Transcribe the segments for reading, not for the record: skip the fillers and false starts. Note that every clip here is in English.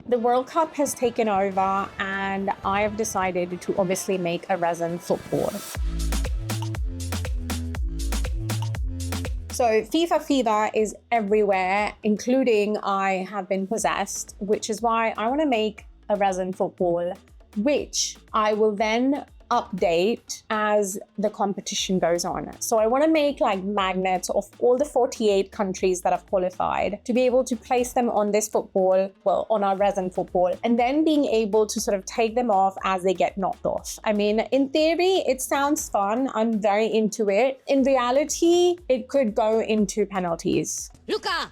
The World Cup has taken over and I have decided to obviously make a resin football. So FIFA fever is everywhere, including I have been possessed, which is why I want to make a resin football, which I will then update as the competition goes on. So I want to make like magnets of all the 48 countries that have qualified to be able to place them on this football, well, on our resin football, and then being able to sort of take them off as they get knocked off. I mean, in theory, it sounds fun. I'm very into it. In reality, it could go into penalties. Luca!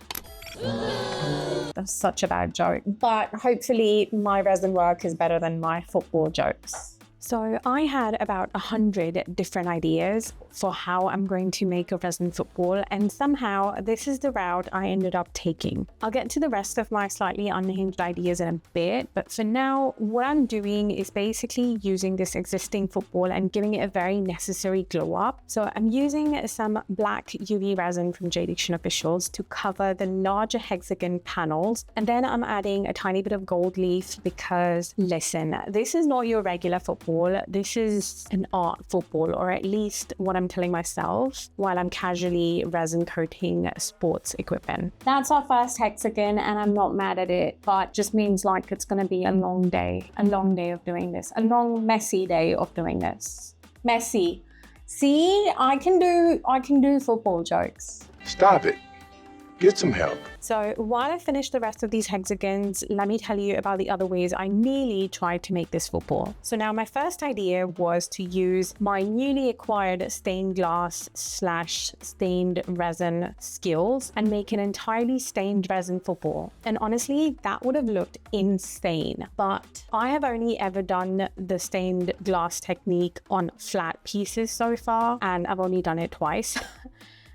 That's such a bad joke. But hopefully my resin work is better than my football jokes. So I had about 100 different ideas for how I'm going to make a resin football, and somehow this is the route I ended up taking. I'll get to the rest of my slightly unhinged ideas in a bit, but for now, what I'm doing is basically using this existing football and giving it a very necessary glow up. So I'm using some black UV resin from JDiction Officials to cover the larger hexagon panels, and then I'm adding a tiny bit of gold leaf because, listen, this is not your regular football. This is an art football, or at least what I'm telling myself while I'm casually resin coating sports equipment. That's our first hexagon and I'm not mad at it, but just means like it's going to be a long day of doing this, a long, messy day of doing this. Messy. See, I can do football jokes. Stop it. Get some help. So while I finish the rest of these hexagons, let me tell you about the other ways I nearly tried to make this football. So now my first idea was to use my newly acquired stained glass / stained resin skills and make an entirely stained resin football. And honestly, that would have looked insane. But I have only ever done the stained glass technique on flat pieces so far, and I've only done it twice.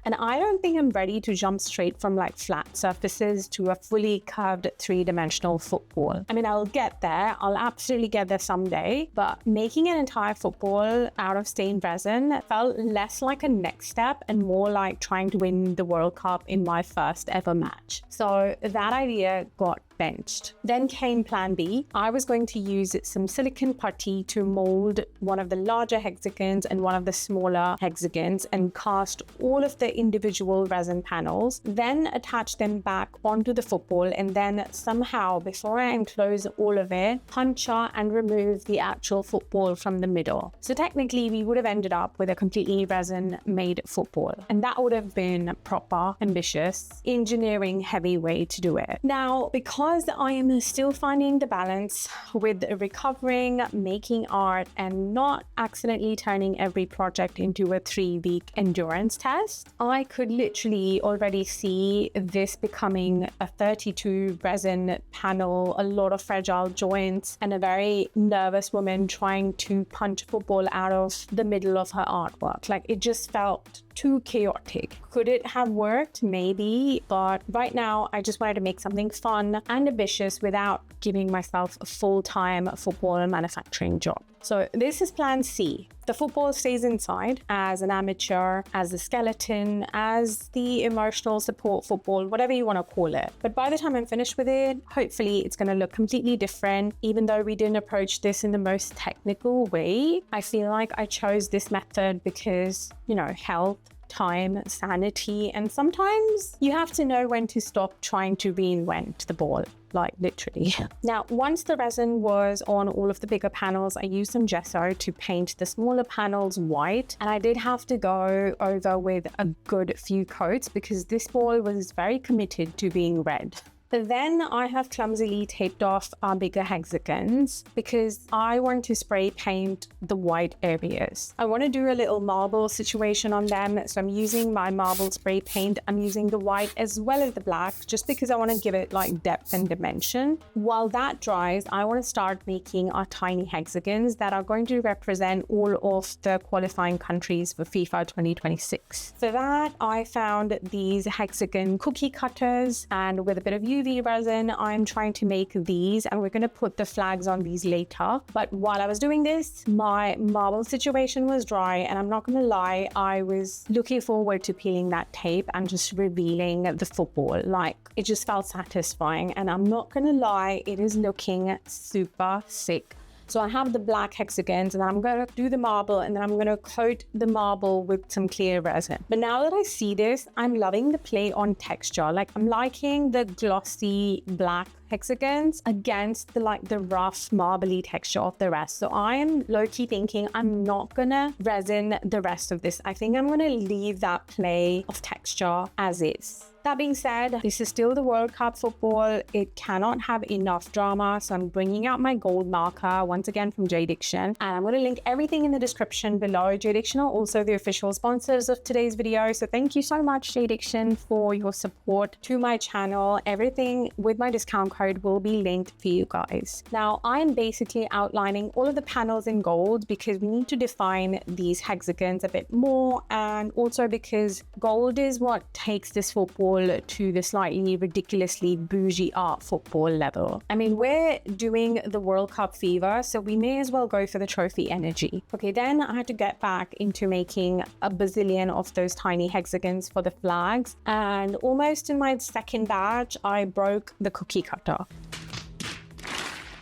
And I don't think I'm ready to jump straight from like flat surfaces to a fully curved 3-dimensional football. I mean, I'll get there. I'll absolutely get there someday. But making an entire football out of stained resin felt less like a next step and more like trying to win the World Cup in my first ever match. So that idea got benched. Then came plan B. I was going to use some silicone putty to mold one of the larger hexagons and one of the smaller hexagons and cast all of the individual resin panels, then attach them back onto the football, and then somehow, before I enclose all of it, puncture and remove the actual football from the middle. So technically we would have ended up with a completely resin made football, and that would have been proper, ambitious, engineering heavy way to do it. Now, because I am still finding the balance with recovering, making art, and not accidentally turning every project into a 3-week endurance test, I could literally already see this becoming a 32 resin panel, a lot of fragile joints, and a very nervous woman trying to punch a football out of the middle of her artwork. Like, it just felt too chaotic. Could it have worked? Maybe, but right now I just wanted to make something fun and ambitious without giving myself a full-time football manufacturing job. So this is plan C. The football stays inside as an amateur, as a skeleton, as the emotional support football, whatever you want to call it. But by the time I'm finished with it, hopefully it's going to look completely different. Even though we didn't approach this in the most technical way, I feel like I chose this method because, you know, health, time, sanity, and sometimes you have to know when to stop trying to reinvent the ball. Like, literally. Now, once the resin was on all of the bigger panels, I used some gesso to paint the smaller panels white, and I did have to go over with a good few coats because this ball was very committed to being red. But then I have clumsily taped off our bigger hexagons because I want to spray paint the white areas. I want to do a little marble situation on them. So I'm using my marble spray paint. I'm using the white as well as the black just because I want to give it like depth and dimension. While that dries, I want to start making our tiny hexagons that are going to represent all of the qualifying countries for FIFA 2026. For that, I found these hexagon cookie cutters, and with a bit of UV resin, I'm trying to make these, and we're going to put the flags on these later. But while I was doing this, my marble situation was dry, and I'm not going to lie, I was looking forward to peeling that tape and just revealing the football. Like, it just felt satisfying, and I'm not going to lie, it is looking super sick. So I have the black hexagons, and I'm going to do the marble, and then I'm going to coat the marble with some clear resin. But now that I see this, I'm loving the play on texture. Like, I'm liking the glossy black hexagons against the rough marbly texture of the rest. So I am low-key thinking I'm not gonna resin the rest of this. I think I'm gonna leave that play of texture as is. That being said, this is still the World Cup football. It cannot have enough drama, so I'm bringing out my gold marker once again from JDiction, and I'm going to link everything in the description below. JDiction are also the official sponsors of today's video, so thank you so much, JDiction, for your support to my channel. Everything with my discount code will be linked for you guys. Now, I'm basically outlining all of the panels in gold because we need to define these hexagons a bit more, and also because gold is what takes this football to the slightly ridiculously bougie art football level. I mean, we're doing the World Cup fever, so we may as well go for the trophy energy. Okay, then I had to get back into making a bazillion of those tiny hexagons for the flags, and almost in my second batch, I broke the cookie cutter.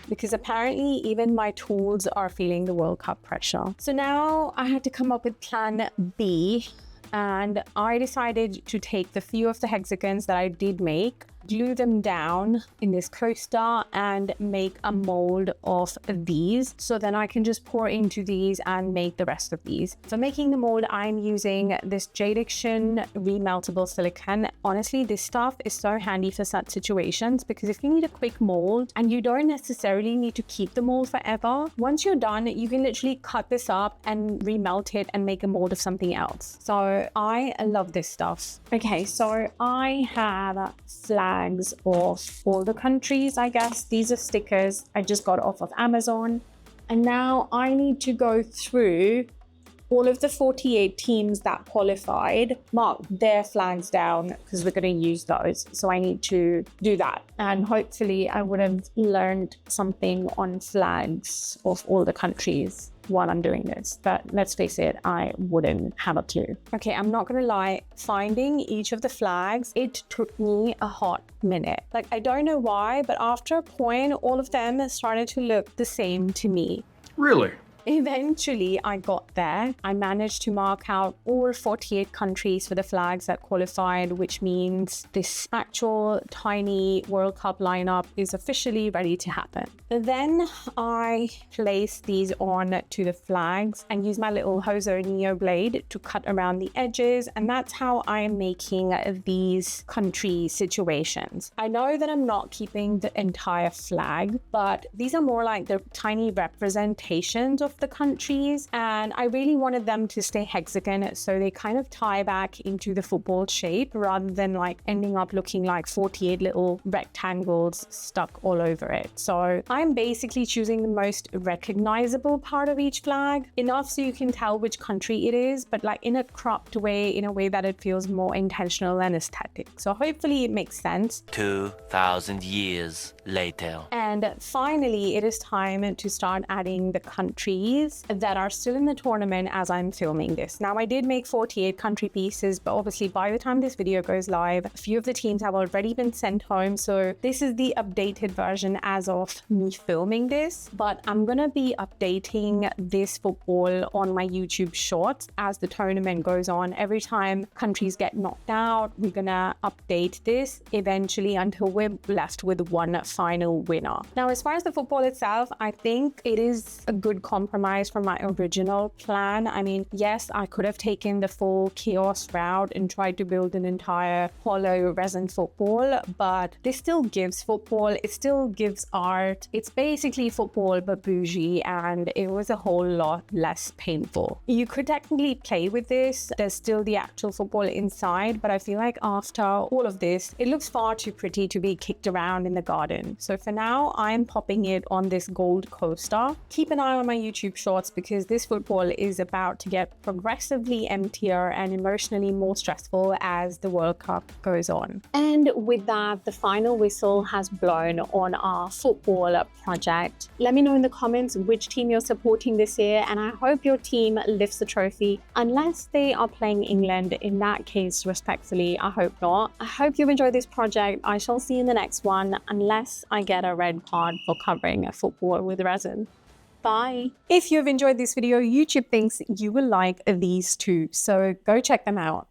Because apparently even my tools are feeling the World Cup pressure. So now I had to come up with plan B, and I decided to take the few of the hexagons that I did make, glue them down in this coaster, and make a mold of these. So then I can just pour into these and make the rest of these. For making the mold, I'm using this JDiction remeltable silicone. Honestly, this stuff is so handy for such situations, because if you need a quick mold and you don't necessarily need to keep the mold forever, once you're done, you can literally cut this up and remelt it and make a mold of something else. So I love this stuff. Okay, so I have flags of all the countries, I guess. These are stickers I just got off of Amazon. And now I need to go through all of the 48 teams that qualified, mark their flags down, because we're going to use those. So I need to do that. And hopefully I would have learned something on flags of all the countries while I'm doing this, but let's face it, I wouldn't have a clue. Okay, I'm not gonna lie, finding each of the flags, it took me a hot minute. Like, I don't know why, but after a point, all of them started to look the same to me. Really? Eventually, I got there. I managed to mark out all 48 countries for the flags that qualified, which means this actual tiny World Cup lineup is officially ready to happen. Then I placed these on to the flags and used my little Hoso Neo blade to cut around the edges, and that's how I am making these country situations. I know that I'm not keeping the entire flag, but these are more like the tiny representations of the countries, and I really wanted them to stay hexagon, so they kind of tie back into the football shape rather than like ending up looking like 48 little rectangles stuck all over it. So I'm basically choosing the most recognizable part of each flag, enough so you can tell which country it is, but like in a cropped way, in a way that it feels more intentional and aesthetic. So hopefully it makes sense. 2,000 years later. And finally, it is time to start adding the countries that are still in the tournament as I'm filming this. Now, I did make 48 country pieces, but obviously by the time this video goes live, a few of the teams have already been sent home. So this is the updated version as of me filming this, but I'm gonna be updating this football on my YouTube shorts as the tournament goes on. Every time countries get knocked out, we're gonna update this eventually until we're left with one final winner. Now, as far as the football itself, I think it is a good compromise from my original plan. I mean, yes, I could have taken the full chaos route and tried to build an entire hollow resin football, but this still gives football, it still gives art. It's basically football but bougie, and it was a whole lot less painful. You could technically play with this. There's still the actual football inside, but I feel like after all of this, it looks far too pretty to be kicked around in the garden. So for now, I'm popping it on this gold coaster. Keep an eye on my YouTube YouTube shorts because this football is about to get progressively emptier and emotionally more stressful as the World Cup goes on. And with that, the final whistle has blown on our football project. Let me know in the comments which team you're supporting this year, and I hope your team lifts the trophy, unless they are playing England. In that case, respectfully, I hope not. I hope you've enjoyed this project. I shall see you in the next one, unless I get a red card for covering a football with resin. Bye. If you've enjoyed this video, YouTube thinks you will like these two, so go check them out.